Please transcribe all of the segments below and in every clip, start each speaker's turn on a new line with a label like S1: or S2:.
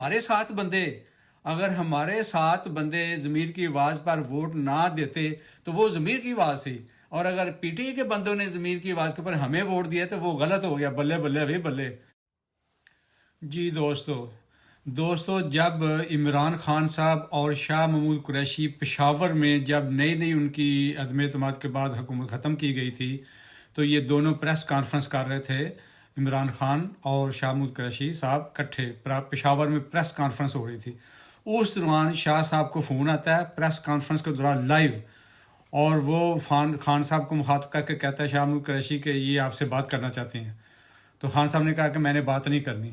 S1: ہمارے ساتھ بندے اگر ہمارے ساتھ بندے ضمیر کی آواز پر ووٹ نہ دیتے تو وہ ضمیر کی آواز تھی، اور اگر پی ٹی آئی کے بندوں نے ضمیر کی آواز کے اوپر ہمیں ووٹ دیا تو وہ غلط ہو گیا۔ بلے بلے بھائی بلے۔ جی دوستو جب عمران خان صاحب اور شاہ محمود قریشی پشاور میں جب نئی نئی ان کی عدم اعتماد کے بعد حکومت ختم کی گئی تھی تو یہ دونوں پریس کانفرنس کر رہے تھے، عمران خان اور شاہ محمود قریشی صاحب اکٹھے پشاور میں پریس کانفرنس ہو رہی تھی۔ اس دوران شاہ صاحب کو فون آتا ہے پریس کانفرنس کے دوران لائیو، اور وہ خان صاحب کو مخاطب کر کے کہتا ہے شاہ محمود قریشی کہ یہ آپ سے بات کرنا چاہتے ہیں۔ تو خان صاحب نے کہا کہ میں نے بات نہیں کرنی۔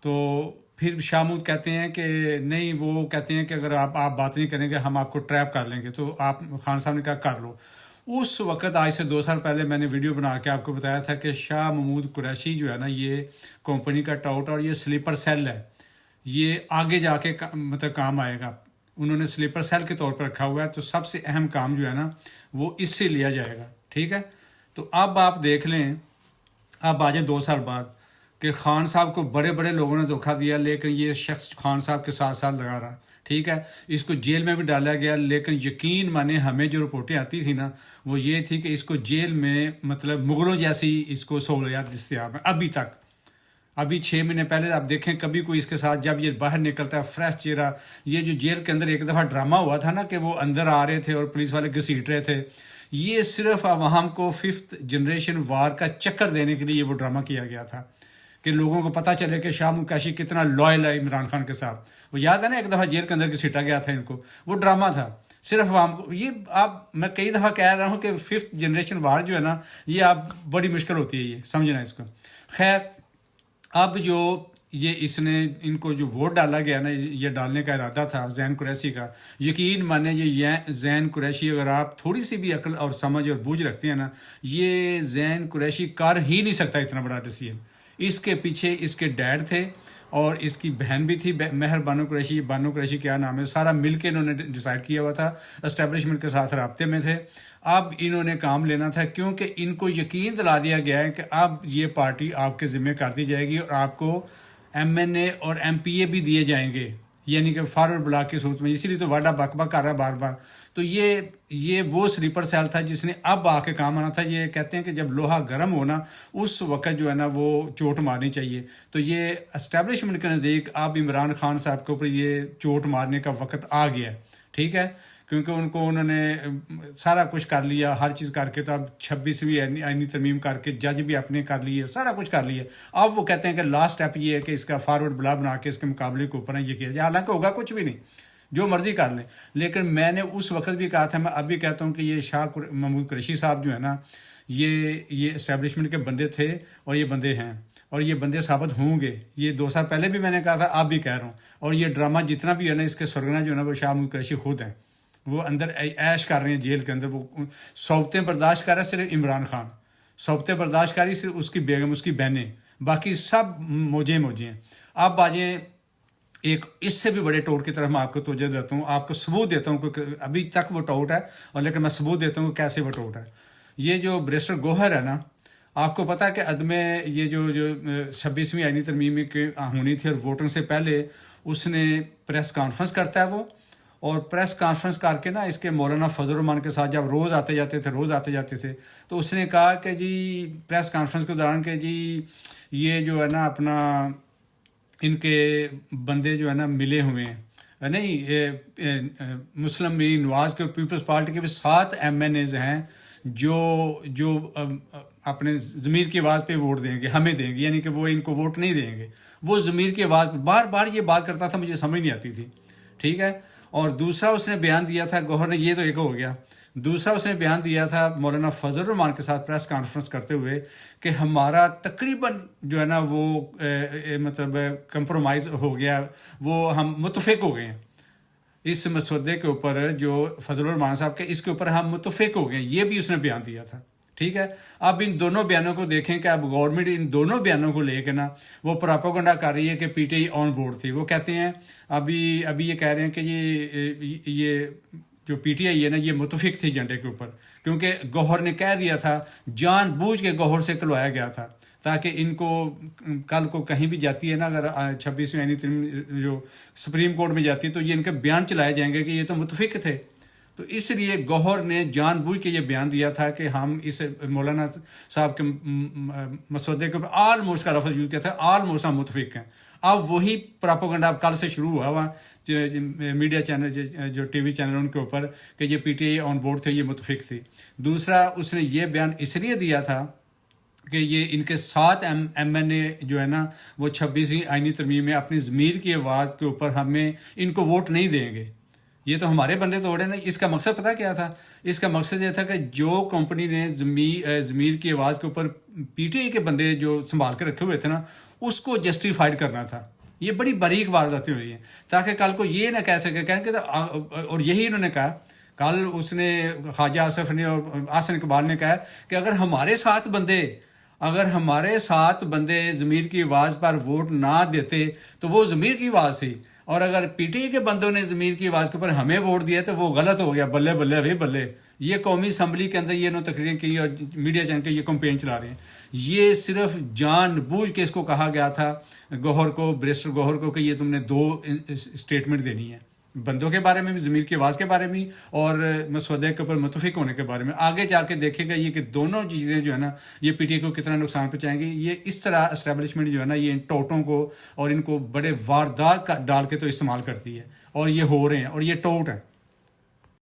S1: تو پھر شاہ محمود کہتے ہیں کہ نہیں، وہ کہتے ہیں کہ اگر آپ بات نہیں کریں گے ہم آپ کو ٹریپ کر لیں گے۔ تو خان صاحب نے کہا کر لو۔ اس وقت آج سے 2 سال پہلے میں نے ویڈیو بنا کے آپ کو بتایا تھا کہ شاہ محمود قریشی جو ہے نا، یہ کمپنی کا ٹاؤٹ اور یہ سلیپر سیل ہے، یہ آگے جا کے مطلب کام آئے گا۔ انہوں نے سلیپر سیل کے طور پر رکھا ہوا ہے، تو سب سے اہم کام جو ہے نا وہ اس سے لیا جائے گا، ٹھیک ہے۔ تو اب آپ دیکھ لیں، اب آ جائیں 2 سال بعد کہ خان صاحب کو بڑے بڑے لوگوں نے دھوکہ دیا، لیکن یہ شخص خان صاحب کے ساتھ ساتھ لگا رہا، ٹھیک ہے۔ اس کو جیل میں بھی ڈالا گیا، لیکن یقین مانے ہمیں جو رپورٹیں آتی تھی نا وہ یہ تھی کہ اس کو جیل میں مطلب مغلوں جیسی اس کو سہولیات دستیاب ہیں ابھی تک۔ ابھی 6 مہینے پہلے آپ دیکھیں کبھی کوئی اس کے ساتھ جب یہ باہر نکلتا ہے فریش چہرہ، یہ جو جیل کے اندر ایک دفعہ ڈرامہ ہوا تھا نا کہ وہ اندر آ رہے تھے اور پولیس والے گھسیٹ رہے تھے، یہ صرف عوام کو 5th جنریشن وار کا چکر دینے کے لیے وہ ڈرامہ کیا گیا تھا کہ لوگوں کو پتہ چلے کہ شاہ محمود قریشی کتنا لائل ہے عمران خان کے ساتھ۔ وہ یاد ہے نا ایک دفعہ جیل کے اندر گھسیٹا گیا تھا ان کو، وہ ڈرامہ تھا صرف عوام کو۔ یہ میں کئی دفعہ کہہ رہا ہوں کہ 5th جنریشن وار جو ہے نا یہ بڑی مشکل ہوتی ہے یہ سمجھنا اس کو۔ خیر، اب جو یہ اس نے ان کو جو ووٹ ڈالا گیا نا، یہ ڈالنے کا ارادہ تھا زین قریشی کا، یقین مانے یہ زین قریشی اگر آپ تھوڑی سی بھی عقل اور سمجھ اور بوجھ رکھتے ہیں نا، یہ زین قریشی کر ہی نہیں سکتا اتنا بڑا ڈیسیژن۔ اس کے پیچھے اس کے ڈیڈ تھے اور اس کی بہن بھی تھی مہر بانو قریشی، بانو قریشی کیا نام ہے، سارا مل کے انہوں نے ڈیسائیڈ کیا ہوا تھا، اسٹیبلشمنٹ کے ساتھ رابطے میں تھے۔ اب انہوں نے کام لینا تھا کیونکہ ان کو یقین دلا دیا گیا ہے کہ اب یہ پارٹی آپ کے ذمہ کر دی جائے گی اور آپ کو ایم این اے اور ایم پی اے بھی دیے جائیں گے، یعنی کہ فارورڈ بلاک کی صورت میں۔ اسی لیے تو واڈا بک بک کر رہا ہے بار بار۔ تو یہ وہ سلیپر سیل تھا جس نے اب آ کے کام آنا تھا۔ یہ کہتے ہیں کہ جب لوہا گرم ہونا اس وقت جو ہے نا وہ چوٹ مارنی چاہیے۔ تو یہ اسٹیبلشمنٹ کے نزدیک اب عمران خان صاحب کے اوپر یہ چوٹ مارنے کا وقت آ گیا ہے، ٹھیک ہے، کیونکہ انہوں نے سارا کچھ کر لیا، ہر چیز کر کے، تو اب 26ویں آئینی ترمیم کر کے جج بھی اپنے کر لیے، سارا کچھ کر لیا۔ اب وہ کہتے ہیں کہ لاسٹ اسٹیپ یہ ہے کہ اس کا فارورڈ بلا بنا کے اس کے مقابلے کے اوپر یہ کیا جائے، حالانکہ ہوگا کچھ بھی نہیں، جو مرضی کر لیں۔ لیکن میں نے اس وقت بھی کہا تھا، میں اب بھی کہتا ہوں کہ یہ شاہ محمود قریشی صاحب جو ہے نا یہ اسٹیبلشمنٹ کے بندے تھے اور یہ بندے ہیں اور یہ بندے ثابت ہوں گے۔ یہ 2 سال پہلے بھی میں نے کہا تھا، اب بھی کہہ رہا ہوں۔ اور یہ ڈرامہ جتنا بھی ہے نا، اس کے سرگنا جو ہے نا وہ شاہ محمود قریشی خود ہیں، وہ اندر عیش کر رہے ہیں جیل کے اندر۔ وہ صوبتیں برداشت کر رہا ہے صرف عمران خان، صوبتیں برداشت کر رہی صرف اس کی بیگم، اس کی بہنیں، باقی سب موجے ہیں۔ اب آجیں ایک اس سے بھی بڑے ٹوٹ کی طرف میں آپ کو توجہ دیتا ہوں، آپ کو ثبوت دیتا ہوں کہ ابھی تک وہ ٹوٹ ہے، اور لیکن میں ثبوت دیتا ہوں کہ کیسے وہ ٹوٹ ہے۔ یہ جو بیرسٹر گوہر ہے نا، آپ کو پتا ہے کہ عدم یہ جو 26ویں آئینی ترمیم کی ہونی تھی اور ووٹنگ سے پہلے اس نے پریس کانفرنس کرتا ہے وہ، اور پریس کانفرنس کر کے نا اس کے مولانا فضل الرحمان کے ساتھ جب روز آتے جاتے تھے تو اس نے کہا کہ جی پریس کانفرنس کے دوران کہ جی یہ جو ہے نا اپنا ان کے بندے جو ہے نا ملے ہوئے ہیں، نہیں مسلم لیگ نواز کے پیپلز پارٹی کے بھی 7 ایم این ایز ہیں جو اپنے ضمیر کی آواز پہ ووٹ دیں گے، ہمیں دیں گے، یعنی کہ وہ ان کو ووٹ نہیں دیں گے، وہ ضمیر کی آواز پہ بار بار یہ بات کرتا تھا، مجھے سمجھ نہیں آتی تھی، ٹھیک ہے۔ اور دوسرا اس نے بیان دیا تھا گوہر نے، یہ تو ایک ہو گیا، دوسرا اس نے بیان دیا تھا مولانا فضل الرحمان کے ساتھ پریس کانفرنس کرتے ہوئے کہ ہمارا تقریباً جو ہے نا وہ مطلب کمپرومائز ہو گیا، وہ ہم متفق ہو گئے ہیں اس مسودے کے اوپر، جو فضل الرحمان صاحب کے، اس کے اوپر ہم متفق ہو گئے ہیں، یہ بھی اس نے بیان دیا تھا، ٹھیک ہے۔ اب ان دونوں بیانوں کو دیکھیں کہ اب گورنمنٹ ان دونوں بیانوں کو لے کے نا وہ پراپوگنڈا کر رہی ہے کہ P T I on board تھی۔ وہ کہتے ہیں ابھی یہ کہہ رہے ہیں کہ یہ جو پی ٹی آئی ہے نا یہ متفق تھی ایجنڈے کے اوپر، کیونکہ گوہر نے کہہ دیا تھا، جان بوجھ کے گوہر سے کلوایا گیا تھا تاکہ ان کو کل کو کہیں بھی جاتی ہے نا، اگر 26ویں آئینی ترمیم جو سپریم کورٹ میں جاتی ہے تو یہ ان کے بیان چلائے جائیں گے کہ یہ تو متفق تھے. تو اس لیے گوہر نے جان بوجھ کے یہ بیان دیا تھا کہ ہم اس مولانا صاحب کے مسودے کے اوپر آلموسٹ کا لفظ یوز کیا تھا، آلموسٹ ہم متفق ہیں. اب وہی پراپوگنڈا اب کل سے شروع ہوا ہوا میڈیا چینل جو ٹی وی چینل ان کے اوپر کہ یہ P T I on board تھے، یہ متفق تھی. دوسرا اس نے یہ بیان اس لیے دیا تھا کہ یہ ان کے 7 ایم این اے جو ہے نا وہ 26ویں آئینی ترمیم میں اپنی ضمیر کی آواز کے اوپر ہمیں ان کو ووٹ نہیں دیں گے. یہ تو ہمارے بندے توڑے نا. اس کا مقصد پتہ کیا تھا؟ اس کا مقصد یہ تھا کہ جو کمپنی نے ضمیر کی آواز کے اوپر پی ٹی آئی کے بندے جو سنبھال کے رکھے ہوئے تھے نا اس کو جسٹیفائڈ کرنا تھا. یہ بڑی باریک وارداتیں ہوئی ہیں تاکہ کل کو یہ نہ کہہ سکے کہیں کہ اور یہی انہوں نے کہا کل اس نے خواجہ آصف نے اور احسن اقبال نے کہا کہ اگر ہمارے 7 بندے ضمیر کی آواز پر ووٹ نہ دیتے تو وہ ضمیر کی آواز تھی، اور اگر پی ٹی آئی کے بندوں نے ضمیر کی آواز کے اوپر ہمیں ووٹ دیا تو وہ غلط ہو گیا. بلے بلے بھائی بلے. یہ قومی اسمبلی کے اندر یہ انہوں تقریریں کی اور میڈیا چینل کے یہ کمپین چلا رہے ہیں. یہ صرف جان بوجھ کے اس کو کہا گیا تھا گوہر کو، بیرسٹر گوہر کو، کہ یہ تم نے 2 اسٹیٹمنٹ دینی ہے، بندوں کے بارے میں بھی، ضمیر کی آواز کے بارے میں اور مسودے کے اوپر متفق ہونے کے بارے میں. آگے جا کے دیکھے گا یہ کہ دونوں چیزیں جو ہے نا یہ پی ٹی آئی کو کتنا نقصان پہنچائیں گی. یہ اس طرح اسٹیبلشمنٹ جو ہے نا یہ ان ٹوٹوں کو اور ان کو بڑے واردات ڈال کے تو استعمال کرتی ہے، اور یہ ہو رہے ہیں اور یہ ٹوٹ ہے.